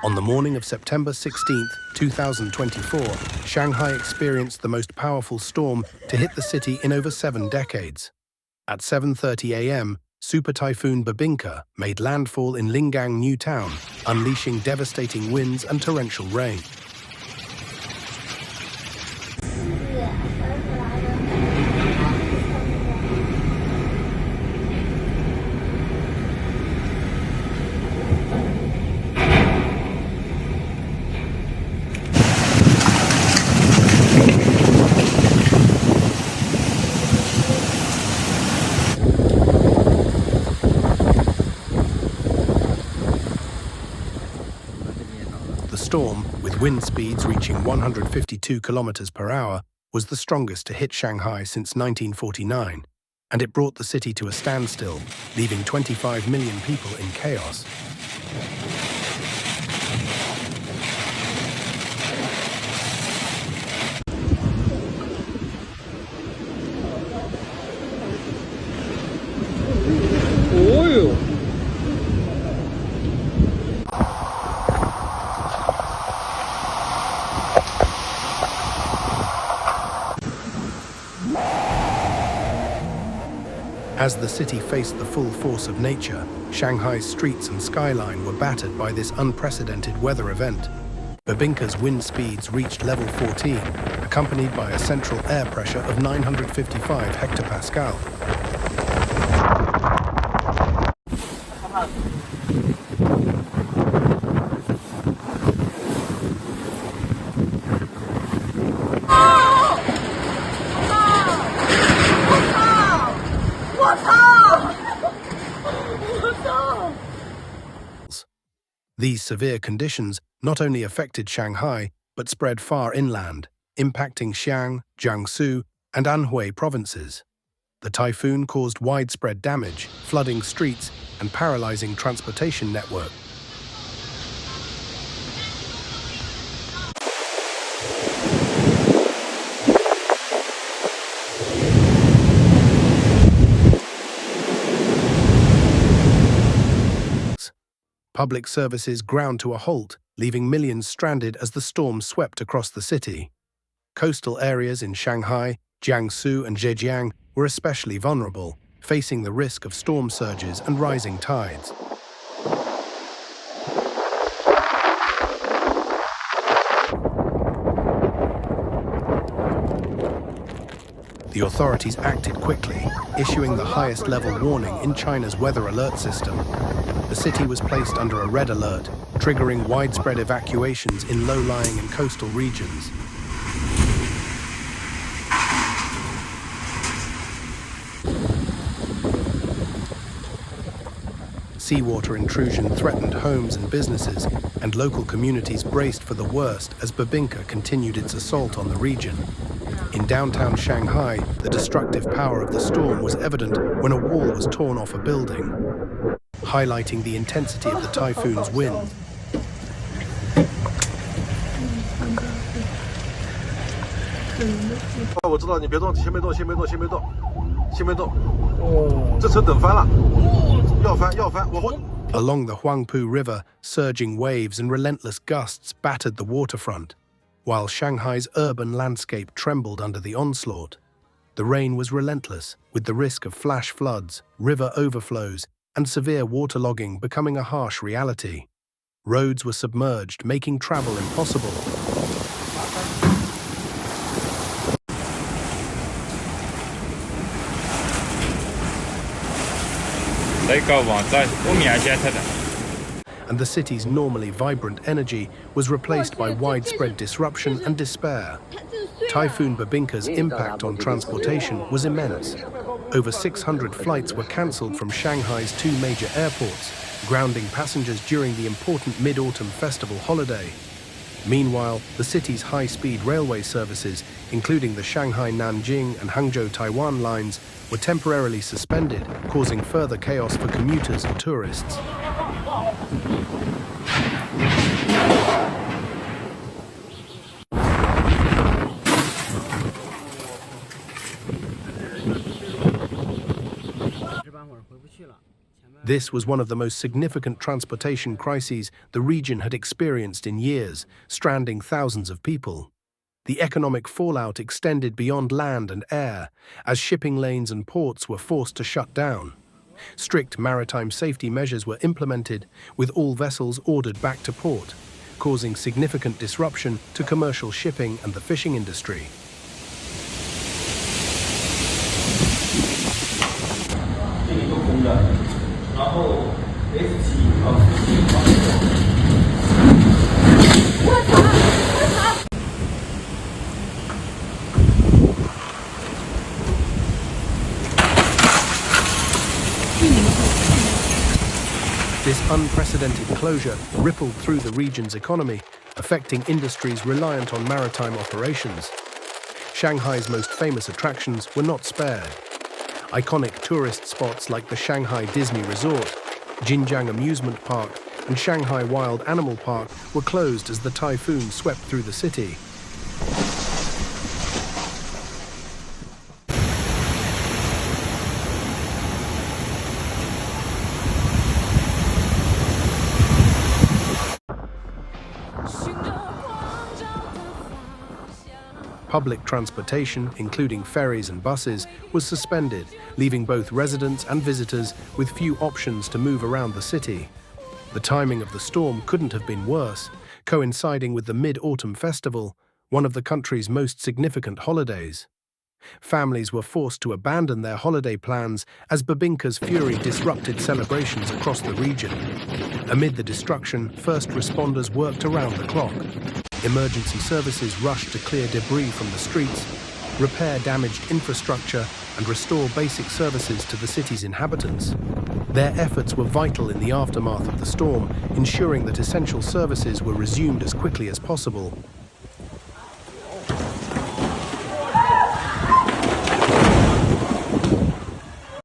On the morning of September 16, 2024, Shanghai experienced the most powerful storm to hit the city in over 7 decades. At 7:30 a.m., Super Typhoon Babinka made landfall in Lingang New Town, unleashing devastating winds and torrential rain. The storm, with wind speeds reaching 152 kilometers per hour, was the strongest to hit Shanghai since 1949, and it brought the city to a standstill, leaving 25 million people in chaos. As the city faced the full force of nature, Shanghai's streets and skyline were battered by this unprecedented weather event. Babinka's wind speeds reached level 14, accompanied by a central air pressure of 955 hectopascal. These severe conditions not only affected Shanghai, but spread far inland, impacting Xiang, Jiangsu, and Anhui provinces. The typhoon caused widespread damage, flooding streets, and paralyzing transportation networks. Public services ground to a halt, leaving millions stranded as the storm swept across the city. Coastal areas in Shanghai, Jiangsu, and Zhejiang were especially vulnerable, facing the risk of storm surges and rising tides. The authorities acted quickly, issuing the highest level warning in China's weather alert system. The city was placed under a red alert, triggering widespread evacuations in low-lying and coastal regions. Seawater intrusion threatened homes and businesses, and local communities braced for the worst as Babinka continued its assault on the region. In downtown Shanghai, the destructive power of the storm was evident when a wall was torn off a building, highlighting the intensity of the typhoon's wind. Along the Huangpu River, surging waves and relentless gusts battered the waterfront, while Shanghai's urban landscape trembled under the onslaught. The rain was relentless, with the risk of flash floods, river overflows, and severe waterlogging becoming a harsh reality. Roads were submerged, making travel impossible. And the city's normally vibrant energy was replaced by widespread disruption and despair. Typhoon Babinka's impact on transportation was immense. Over 600 flights were cancelled from Shanghai's 2 major airports, grounding passengers during the important Mid-Autumn Festival holiday. Meanwhile, the city's high-speed railway services, including the Shanghai-Nanjing and Hangzhou-Taiwan lines, were temporarily suspended, causing further chaos for commuters and tourists. This was one of the most significant transportation crises the region had experienced in years, stranding thousands of people. The economic fallout extended beyond land and air, as shipping lanes and ports were forced to shut down. Strict maritime safety measures were implemented, with all vessels ordered back to port, causing significant disruption to commercial shipping and the fishing industry. This unprecedented closure rippled through the region's economy, affecting industries reliant on maritime operations. Shanghai's most famous attractions were not spared. Iconic tourist spots like the Shanghai Disney Resort, Jinjiang Amusement Park, and Shanghai Wild Animal Park were closed as the typhoon swept through the city. Public transportation, including ferries and buses, was suspended, leaving both residents and visitors with few options to move around the city. The timing of the storm couldn't have been worse, coinciding with the Mid-Autumn Festival, one of the country's most significant holidays. Families were forced to abandon their holiday plans as Babinka's fury disrupted celebrations across the region. Amid the destruction, first responders worked around the clock. Emergency services rushed to clear debris from the streets, repair damaged infrastructure, and restore basic services to the city's inhabitants. Their efforts were vital in the aftermath of the storm, ensuring that essential services were resumed as quickly as possible.